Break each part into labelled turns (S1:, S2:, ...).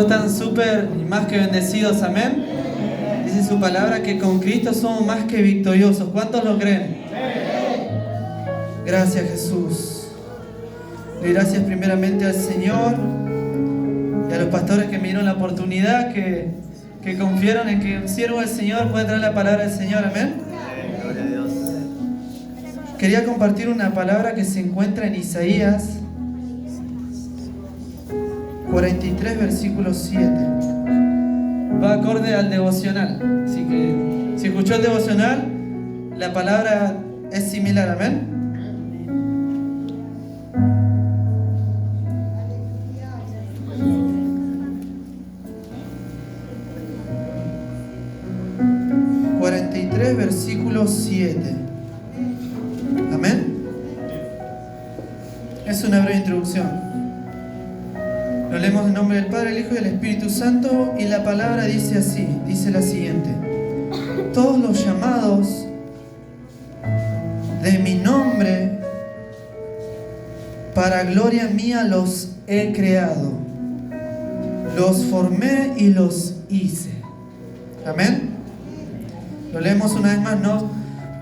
S1: Están súper y más que bendecidos, amén. Dice su palabra que con Cristo somos más que victoriosos. ¿Cuántos lo creen? Gracias, Jesús. Y gracias primeramente al Señor y a los pastores que me dieron la oportunidad, que confiaron en que un siervo del Señor puede traer la palabra del Señor, amén.
S2: Gloria a Dios.
S1: Quería compartir una palabra que se encuentra en Isaías 43, versículo 7. Va acorde al devocional. Así que si escuchó el devocional, la palabra es similar, amén. Versículo 7. Amén. Es una breve introducción. Lo leemos en nombre del Padre, el Hijo y el Espíritu Santo, y la palabra dice así, dice la siguiente: todos los llamados de mi nombre para gloria mía los he creado, los formé y los hice. Amén. Lo leemos una vez más, ¿no?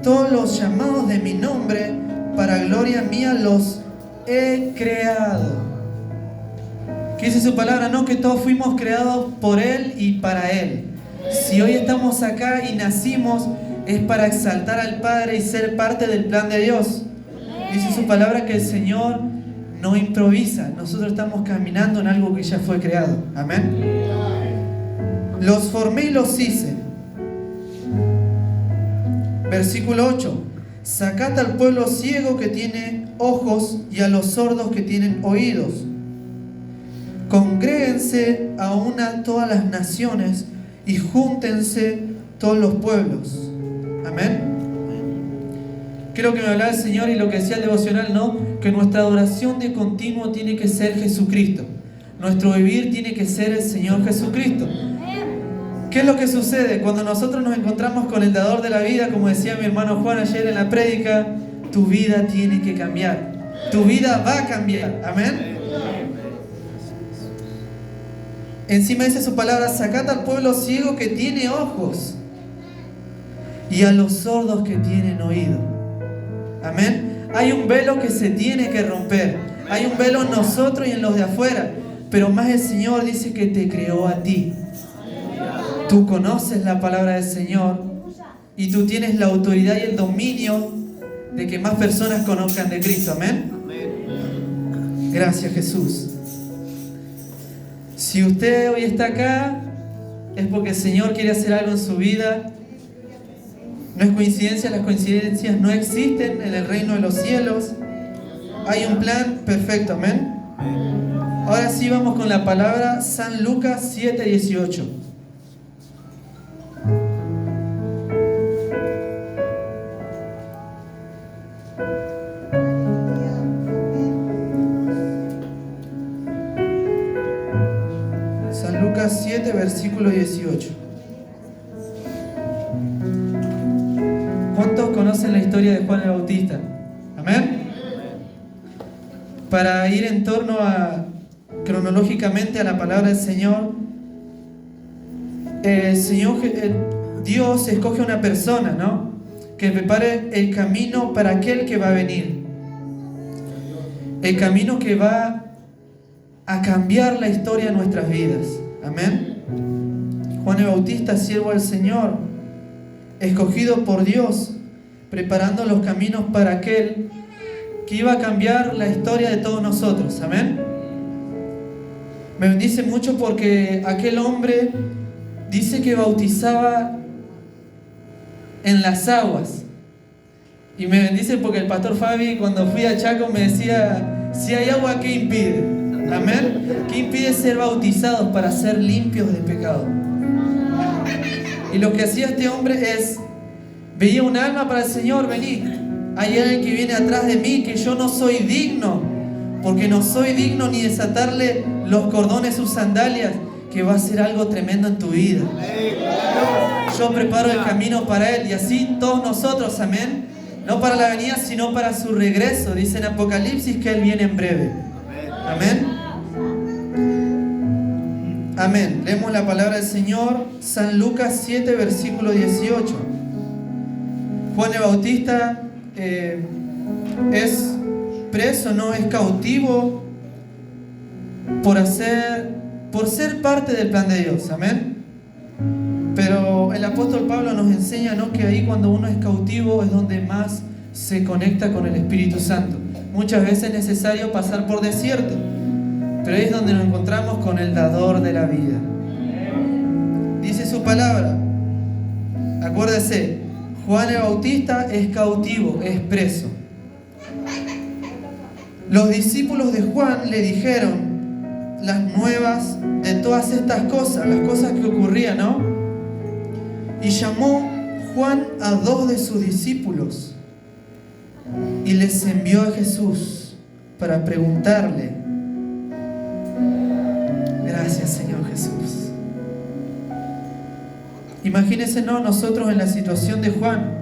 S1: Todos los llamados de mi nombre para gloria mía los he creado. ¿Qué dice su palabra? No, que todos fuimos creados por Él y para Él. Si hoy estamos acá y nacimos, es para exaltar al Padre y ser parte del plan de Dios. Dice su palabra que el Señor no improvisa. Nosotros estamos caminando en algo que ya fue creado. Amén. Los formé y los hice. Versículo 8. Sacad al pueblo ciego que tiene ojos y a los sordos que tienen oídos. Congréguense a una todas las naciones y júntense todos los pueblos. Amén. Creo que me hablaba el Señor y lo que decía el devocional, ¿no? Que nuestra adoración de continuo tiene que ser Jesucristo. Nuestro vivir tiene que ser el Señor Jesucristo. ¿Qué es lo que sucede? Cuando nosotros nos encontramos con el dador de la vida, como decía mi hermano Juan ayer en la prédica, tu vida tiene que cambiar. Tu vida va a cambiar. Amén. Encima dice su palabra: sacad al pueblo ciego que tiene ojos y a los sordos que tienen oído. Amén. Hay un velo que se tiene que romper. Hay un velo en nosotros y en los de afuera. Pero más el Señor dice que te creó a ti. Tú conoces la palabra del Señor y tú tienes la autoridad y el dominio de que más personas conozcan de Cristo. Amén. Gracias, Jesús. Si usted hoy está acá, es porque el Señor quiere hacer algo en su vida. No es coincidencia, las coincidencias no existen en el reino de los cielos. Hay un plan perfecto. Amén. Ahora sí vamos con la palabra. San Lucas 7:18. Lucas 7, versículo 18. ¿Cuántos conocen la historia de Juan el Bautista? Amén. Para ir en torno a cronológicamente a la palabra del Señor, Dios escoge a una persona, ¿no? Que prepare el camino para aquel que va a venir. El camino que va a cambiar la historia de nuestras vidas. Amén. Juan el Bautista, siervo del Señor, escogido por Dios, preparando los caminos para aquel que iba a cambiar la historia de todos nosotros. Amén. Me bendice mucho porque aquel hombre dice que bautizaba en las aguas. Y me bendice porque el pastor Fabi, cuando fui a Chaco, me decía: si hay agua, ¿qué impide? Amén. ¿Qué impide ser bautizados para ser limpios de pecado? Y lo que hacía este hombre es, veía un alma para el Señor: vení, hay alguien que viene atrás de mí, que yo no soy digno, porque no soy digno ni desatarle los cordones sus sandalias, que va a hacer algo tremendo en tu vida. Yo preparo el camino para Él, y así todos nosotros, amén. No para la venida, sino para su regreso. Dice en Apocalipsis que Él viene en breve. Amén. Amén. Leemos la palabra del Señor, San Lucas 7, versículo 18. Juan el Bautista es preso, no es cautivo por ser parte del plan de Dios. Amén. Pero el apóstol Pablo nos enseña, ¿no?, que ahí cuando uno es cautivo es donde más se conecta con el Espíritu Santo. Muchas veces es necesario pasar por desierto, pero ahí es donde nos encontramos con el dador de la vida. Dice su palabra, acuérdese, Juan el Bautista es cautivo, es preso. Los discípulos de Juan le dijeron las nuevas de todas estas cosas, las cosas que ocurrían, ¿no? Y llamó Juan a 2 de sus discípulos y les envió a Jesús para preguntarle. Gracias, Señor Jesús. Imagínense, ¿no?, nosotros en la situación de Juan.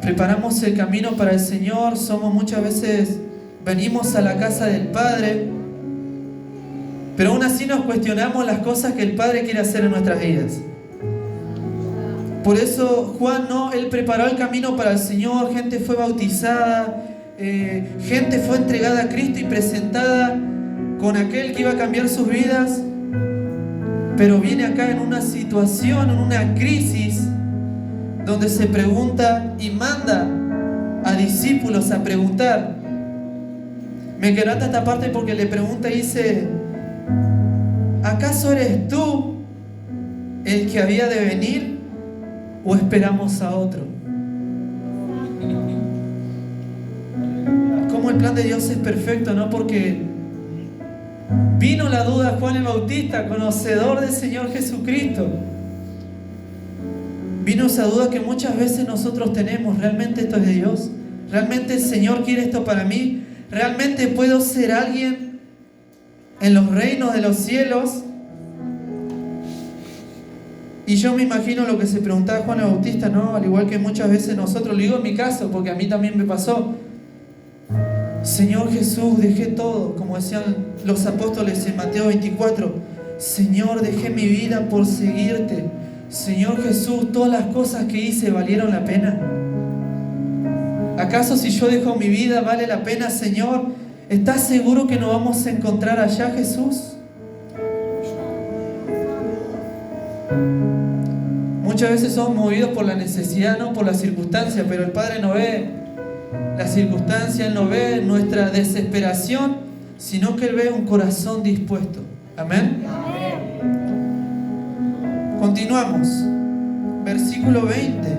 S1: Preparamos el camino para el Señor, muchas veces venimos a la casa del Padre, pero aún así nos cuestionamos las cosas que el Padre quiere hacer en nuestras vidas. Por eso Juan, no, él preparó el camino para el Señor, gente fue bautizada, gente fue entregada a Cristo y presentada con aquel que iba a cambiar sus vidas, pero viene acá en una situación, en una crisis, donde se pregunta y manda a discípulos a preguntar. Me encanta esta parte porque le pregunta y dice: ¿acaso eres tú el que había de venir o esperamos a otro? Como el plan de Dios es perfecto, ¿no? Porque vino la duda a Juan el Bautista, conocedor del Señor Jesucristo. Vino esa duda que muchas veces nosotros tenemos: ¿realmente esto es de Dios? ¿Realmente el Señor quiere esto para mí? ¿Realmente puedo ser alguien en los reinos de los cielos? Y yo me imagino lo que se preguntaba Juan el Bautista, ¿no? Al igual que muchas veces nosotros, lo digo en mi caso, porque a mí también me pasó. Señor Jesús, dejé todo, como decían los apóstoles en Mateo 24. Señor, dejé mi vida por seguirte. Señor Jesús, todas las cosas que hice valieron la pena. ¿Acaso si yo dejo mi vida vale la pena, Señor? ¿Estás seguro que nos vamos a encontrar allá, Jesús? Muchas veces somos movidos por la necesidad, no por la circunstancia, pero el Padre no ve la circunstancia, Él no ve nuestra desesperación, sino que Él ve un corazón dispuesto. Amén. Continuamos. Versículo 20.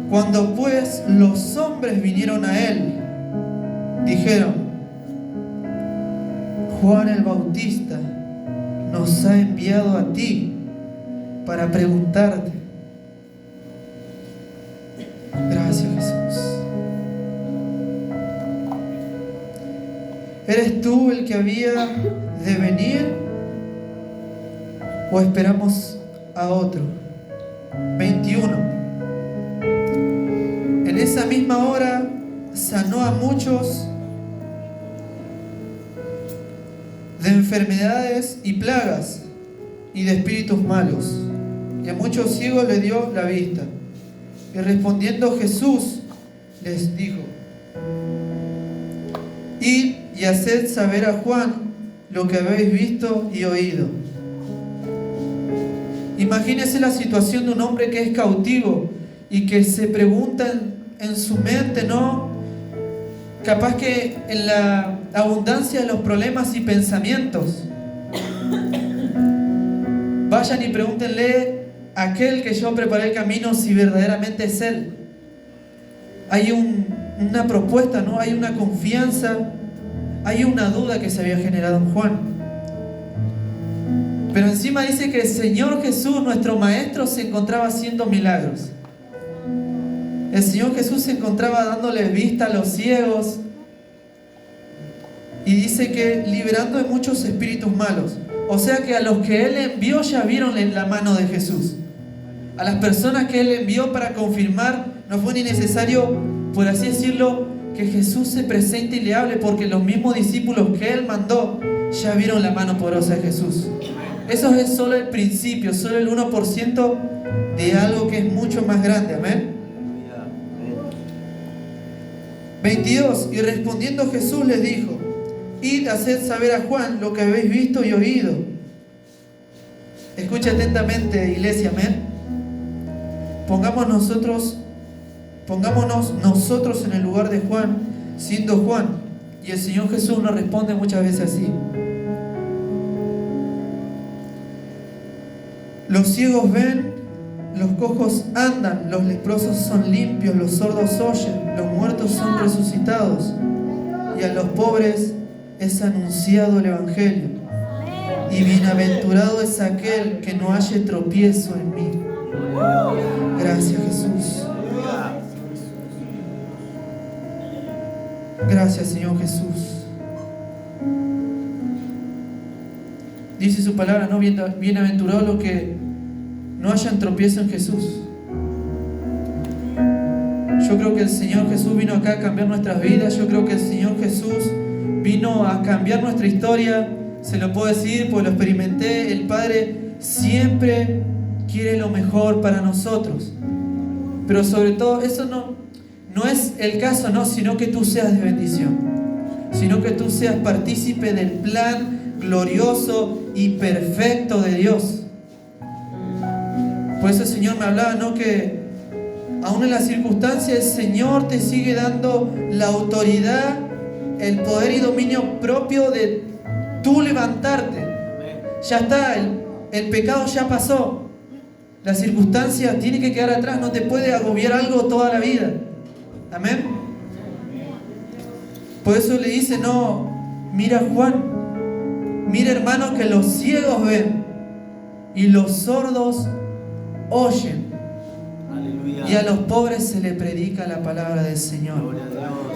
S1: Cuando pues los hombres vinieron a Él, dijeron: Juan el Bautista nos ha enviado a ti para preguntarte. Gracias, Jesús. ¿Eres tú el que había de venir o esperamos a otro? 21. En esa misma hora sanó a muchos de enfermedades y plagas y de espíritus malos, y a muchos ciegos les dio la vista. Y respondiendo Jesús les dijo: id y haced saber a Juan lo que habéis visto y oído. Imagínense la situación de un hombre que es cautivo y que se pregunta en su mente, ¿no? Capaz que en la abundancia de los problemas y pensamientos, vayan y pregúntenle a aquel que yo preparé el camino si verdaderamente es Él. Hay una propuesta, ¿no? Hay una confianza, hay una duda que se había generado en Juan. Pero encima dice que el Señor Jesús, nuestro Maestro, se encontraba haciendo milagros. El Señor Jesús se encontraba dándole vista a los ciegos. Y dice que liberando de muchos espíritus malos. O sea que a los que Él envió ya vieron la mano de Jesús. A las personas que Él envió para confirmar, no fue ni necesario, por así decirlo, que Jesús se presente y le hable, porque los mismos discípulos que Él mandó ya vieron la mano poderosa de Jesús. Eso es solo el principio, solo el 1% de algo que es mucho más grande. Amén. 22. Y respondiendo Jesús les dijo: id, haced saber a Juan lo que habéis visto y oído. Escucha atentamente, iglesia. Amén. Pongámonos nosotros en el lugar de Juan, siendo Juan. Y el Señor Jesús nos responde muchas veces así: los ciegos ven, los cojos andan, los leprosos son limpios, los sordos oyen, los muertos son resucitados, y a los pobres es anunciado el Evangelio. Y bienaventurado es aquel que no halle tropiezo en mí. Gracias, Jesús. Gracias, Señor Jesús. Dice su palabra, ¿no? Bienaventurados los que no hayan tropiezo en Jesús. Yo creo que el Señor Jesús vino acá a cambiar nuestras vidas. Yo creo que el Señor Jesús vino a cambiar nuestra historia. Se lo puedo decir, pues lo experimenté. El Padre siempre quiere lo mejor para nosotros. Pero sobre todo, eso no es el caso, no, sino que tú seas de bendición. Sino que tú seas partícipe del plan glorioso y perfecto de Dios. Por eso el Señor me hablaba, ¿no? Que aún en las circunstancias el Señor te sigue dando la autoridad, el poder y dominio propio de tú levantarte. Ya está, el pecado ya pasó. La circunstancia tiene que quedar atrás, no te puede agobiar algo toda la vida. Amén. Por eso le dice, no, mira Juan, mira hermano, que los ciegos ven y los sordos oyen. Aleluya. Y a los pobres se le predica la palabra del Señor.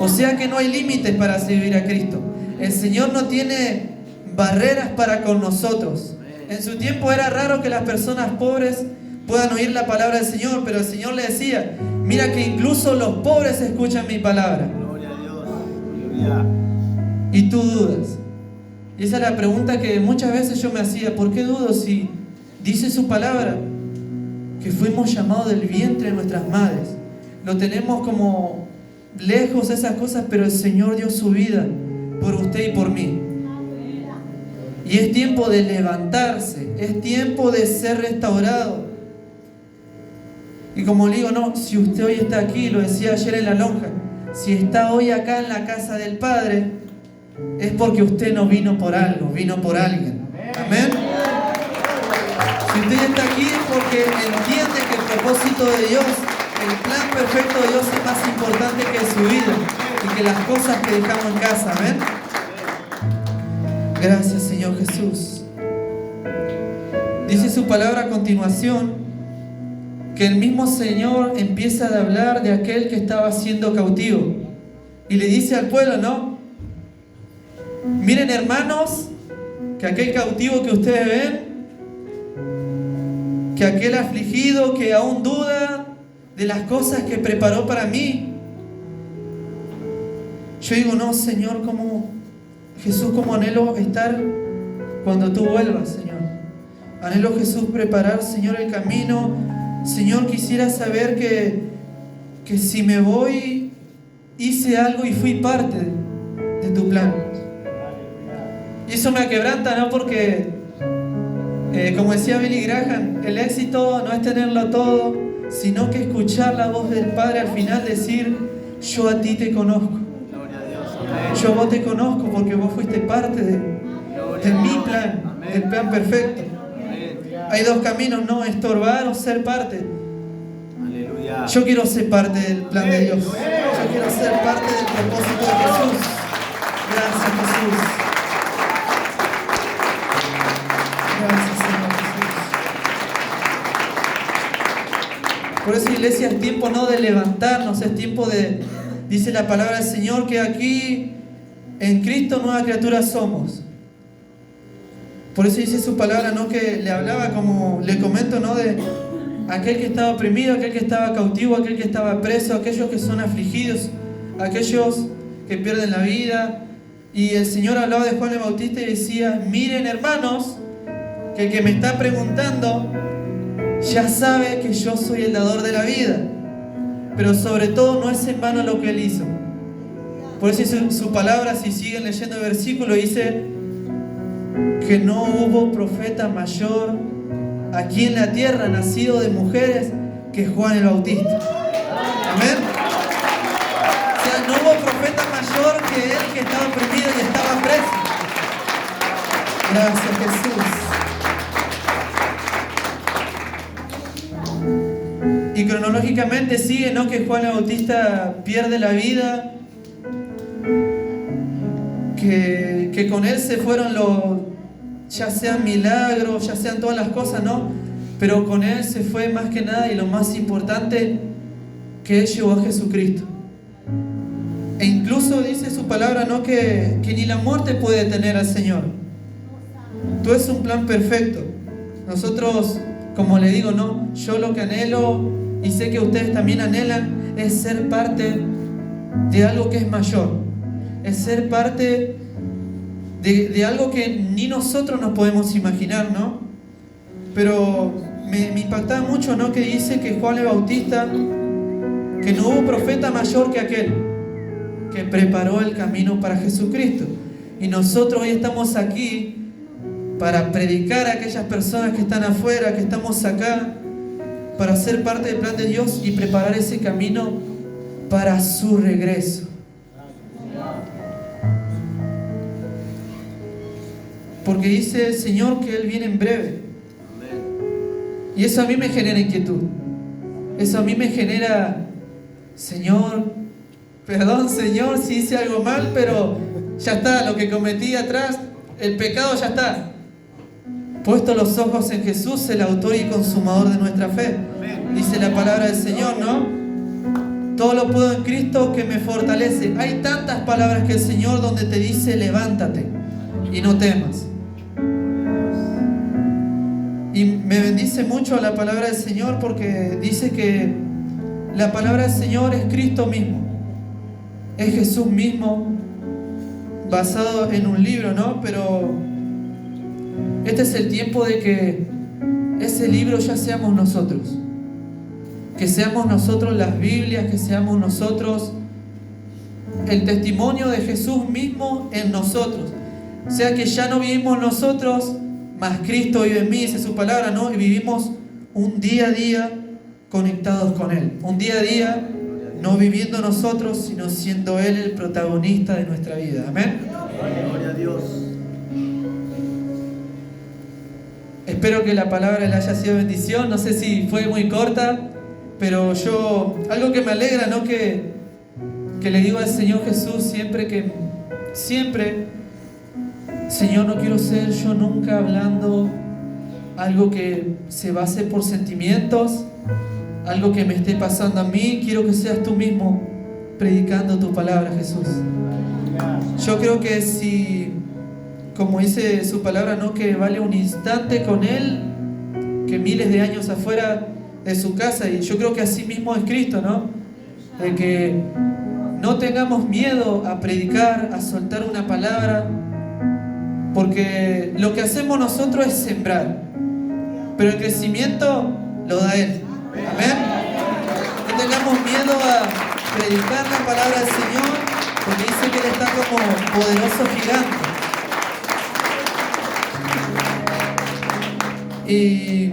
S1: O sea que no hay límites para servir a Cristo. El Señor no tiene barreras para con nosotros. En su tiempo era raro que las personas pobres puedan oír la palabra del Señor, pero el Señor le decía, mira que incluso los pobres escuchan mi palabra. Gloria a Dios. Aleluya. Y tú dudas. Y esa es la pregunta que muchas veces yo me hacía: ¿por qué dudo si dice su palabra que fuimos llamados del vientre de nuestras madres? Lo tenemos como lejos esas cosas, pero el Señor dio su vida por usted y por mí. Y es tiempo de levantarse, es tiempo de ser restaurado. Y como le digo, no, si usted hoy está aquí, lo decía ayer en la lonja, si está hoy acá en la casa del Padre, es porque usted no vino por algo, vino por alguien. Amén. Si usted está aquí es porque entiende que el propósito de Dios, el plan perfecto de Dios es más importante que su vida y que las cosas que dejamos en casa. Amén. Gracias, Señor Jesús. Dice su palabra a continuación que el mismo Señor empieza a hablar de aquel que estaba siendo cautivo y le dice al pueblo, ¿no? Miren, hermanos, que aquel cautivo que ustedes ven, que aquel afligido que aún duda de las cosas que preparó para mí. Yo digo, no, Señor, como Jesús, como anhelo estar cuando tú vuelvas, Señor. Anhelo, Jesús, preparar, Señor, el camino. Señor, quisiera saber que si me voy, hice algo y fui parte de tu plan. Y eso me quebranta, ¿no? Porque, como decía Billy Graham, el éxito no es tenerlo todo, sino que escuchar la voz del Padre al final decir, yo a ti te conozco. Yo a vos te conozco porque vos fuiste parte de mi plan, del plan perfecto. Hay dos caminos, no estorbar o ser parte. Aleluya. Yo quiero ser parte del plan de Dios. Yo quiero ser parte del propósito de Jesús. Gracias, Jesús. Gracias, Señor Jesús. Por eso, iglesia, es tiempo no de levantarnos, es tiempo de, dice la palabra del Señor, que aquí en Cristo nueva criatura somos. Por eso dice su palabra, ¿no? Que le hablaba, como le comento, ¿no? De aquel que estaba oprimido, aquel que estaba cautivo, aquel que estaba preso, aquellos que son afligidos, aquellos que pierden la vida, Y el Señor hablaba de Juan el Bautista y decía: miren, hermanos, que el que me está preguntando ya sabe que yo soy el dador de la vida, pero sobre todo no es en vano lo que Él hizo. Por eso su palabra, si siguen leyendo el versículo, dice que no hubo profeta mayor aquí en la tierra, nacido de mujeres, que Juan el Bautista. Amén. O sea, no hubo profeta mayor que él, que estaba oprimido y estaba preso. Gracias, Jesús. Y cronológicamente sigue, ¿no?, que Juan el Bautista pierde la vida, que con él se fueron ya sean milagros, ya sean todas las cosas, ¿no? Pero con él se fue más que nada, y lo más importante, que él llevó a Jesucristo. E incluso dice su palabra, ¿no?, que ni la muerte puede detener al Señor. Todo es un plan perfecto. Nosotros, como le digo, ¿no?, yo lo que anhelo, y sé que ustedes también anhelan, es ser parte de algo que es mayor. Es ser parte de algo que ni nosotros nos podemos imaginar, ¿no? Pero me impactaba mucho, ¿no?, que dice que Juan el Bautista, que no hubo profeta mayor que aquel que preparó el camino para Jesucristo. Y nosotros hoy estamos aquí para predicar a aquellas personas que están afuera, que estamos acá, para ser parte del plan de Dios y preparar ese camino para su regreso. Porque dice el Señor que Él viene en breve. Y eso a mí me genera inquietud. Eso a mí me genera: Señor, perdón, Señor, si hice algo mal, pero ya está, lo que cometí atrás, el pecado ya está. Puesto los ojos en Jesús, el autor y consumador de nuestra fe. Dice la palabra del Señor, ¿no? Todo lo puedo en Cristo que me fortalece. Hay tantas palabras que el Señor donde te dice: levántate y no temas. Y me bendice mucho la palabra del Señor, porque dice que la palabra del Señor es Cristo mismo, es Jesús mismo, basado en un libro, ¿no? Pero este es el tiempo de que ese libro ya seamos nosotros. Que seamos nosotros las Biblias, que seamos nosotros el testimonio de Jesús mismo en nosotros. O sea, que ya no vivimos nosotros, más Cristo vive en mí, dice su palabra, ¿no? Y vivimos un día a día conectados con Él. Un día a día, no viviendo nosotros, sino siendo Él el protagonista de nuestra vida. Amén.
S2: Gloria a Dios.
S1: Espero que la palabra le haya sido bendición. No sé si fue muy corta, pero algo que me alegra, ¿no?, que le digo al Señor Jesús siempre, Señor, no quiero ser yo nunca hablando algo que se base por sentimientos, algo que me esté pasando a mí. Quiero que seas tú mismo predicando tu palabra, Jesús. Yo creo que si, como dice su palabra, ¿no?, que vale un instante con Él que miles de años afuera de su casa. Y yo creo que así mismo es Cristo, ¿no? De que no tengamos miedo a predicar, a soltar una palabra, porque lo que hacemos nosotros es sembrar, pero el crecimiento lo da Él. Amén. No tengamos miedo a predicar la palabra del Señor, porque dice que Él está como poderoso gigante. Y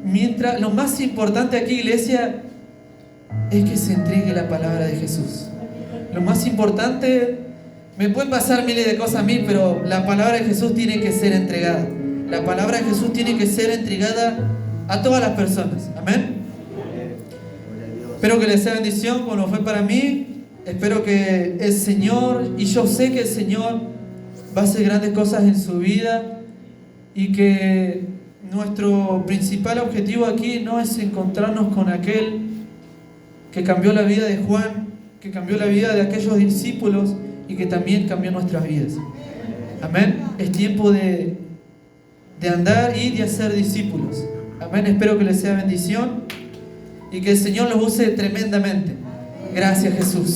S1: mientras, lo más importante aquí, iglesia, es que se entregue la palabra de Jesús. Lo más importante, me pueden pasar miles de cosas a mí, pero la palabra de Jesús tiene que ser entregada. La palabra de Jesús tiene que ser entregada a todas las personas. Amén. Espero que les sea bendición como lo fue para mí. Espero que el Señor, y yo sé que el Señor va a hacer grandes cosas en su vida, y que nuestro principal objetivo aquí no es encontrarnos con aquel que cambió la vida de Juan, que cambió la vida de aquellos discípulos y que también cambió nuestras vidas. Amén. Es tiempo de andar y de hacer discípulos. Amén. Espero que les sea bendición y que el Señor los use tremendamente. Gracias, Jesús.